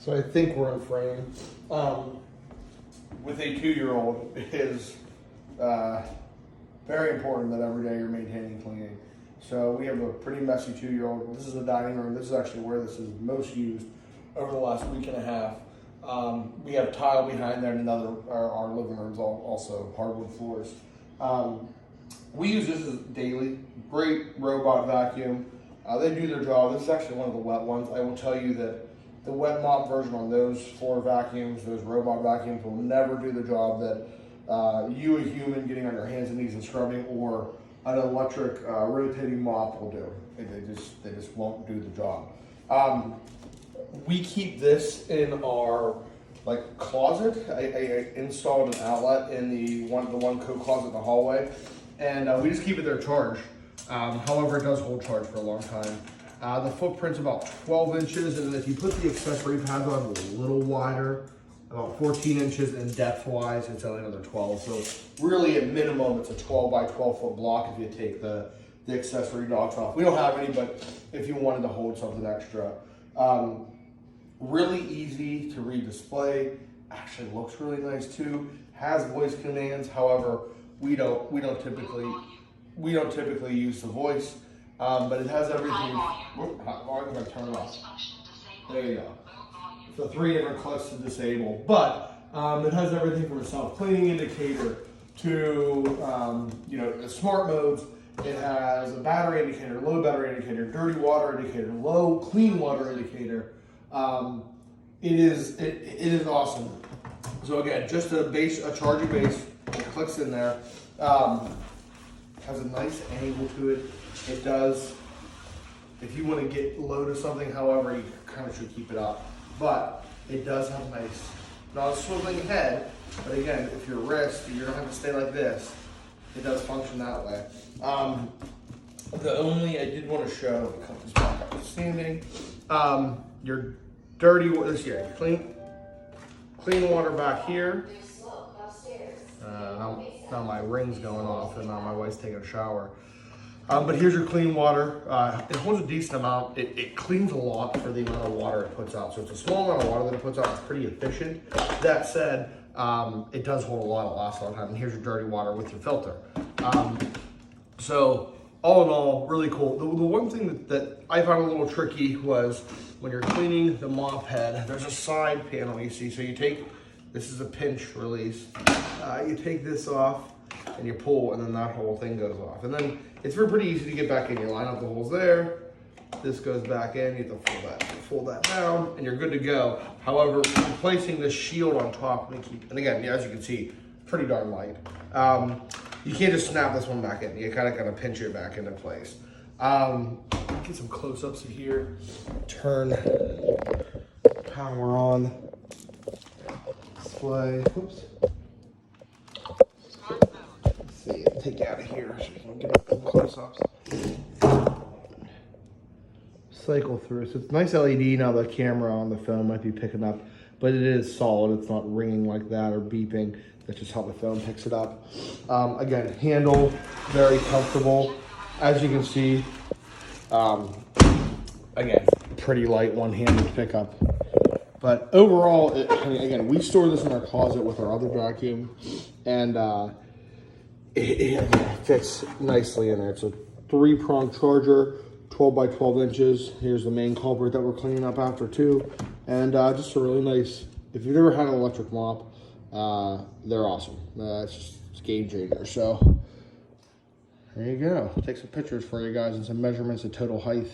So I think we're in frame. With a 2-year-old, it is very important that every day you're maintaining cleaning. So we have a pretty messy 2-year-old. This is the dining room. This is actually where this is most used over the last week and a half. We have tile behind there, and our living room's also hardwood floors. We use this as daily. Great robot vacuum. They do their job. This is actually one of the wet ones. I will tell you that the wet mop version on those floor vacuums, those robot vacuums, will never do the job that you, a human, getting on your hands and knees and scrubbing, or an electric rotating mop will do. They just won't do the job. We keep this in our closet. I installed an outlet in the one coat closet in the hallway, and we just keep it there charged. However, it does hold charge for a long time. The footprint's about 12 inches, and then if you put the accessory pads on, it's a little wider, about 14 inches, and depth-wise, it's only another 12. So really, at minimum, it's a 12 by 12 foot block if you take the accessory dogs off. We don't have any, but if you wanted to hold something extra. Really easy to read display. Actually looks really nice too. Has voice commands. However, we don't typically use the voice. But it has everything. I'm gonna turn it off. There you go. So 3 different clicks to disable. But it has everything from a self-cleaning indicator to the smart modes. It has a battery indicator, low battery indicator, dirty water indicator, low clean water indicator. It is awesome. So again, just a charging base. It clicks in there. Has a nice angle to it. It does. If you want to get low to something, however, you kind of should keep it up. But it does have a nice, not a swiveling head, but again, if your wrist, you're gonna have to stay like this. It does function that way. I did want to show, let me cut this back up to standing. Your dirty water, clean water back here. Now my ring's going off, and now my wife's taking a shower. But here's your clean water. It holds a decent amount. It cleans a lot for the amount of water it puts out. So it's a small amount of water that it puts out. It's pretty efficient. That said, it does hold a lot. It lasts a long time. And here's your dirty water with your filter. So all in all, really cool. The one thing that I found a little tricky was when you're cleaning the mop head, there's a side panel you see. So you take, this is a pinch release. You take this off and you pull, and then that whole thing goes off. And then it's pretty easy to get back in. You line up the holes there. This goes back in. You have to fold that down, and you're good to go. However, replacing this shield on top, and again, as you can see, pretty darn light. You can't just snap this one back in. You kind of gotta pinch it back into place. Get some close-ups of here. Turn power on. Display. Oops. Let's see. Take you out of here so you can get some close-ups. Cycle through. So it's nice LED. Now the camera on the phone might be picking up, but it is solid. It's not ringing like that or beeping. That's just how the phone picks it up. Again, handle, very comfortable. As you can see, again, pretty light one-handed pickup. But overall, again, we store this in our closet with our other vacuum, and it fits nicely in there. It's a 3-prong charger, 12 by 12 inches. Here's the main culprit that we're cleaning up after too. And just a really nice, if you've ever had an electric mop, they're awesome. It's a game changer. So there you go. Take some pictures for you guys and some measurements of total height.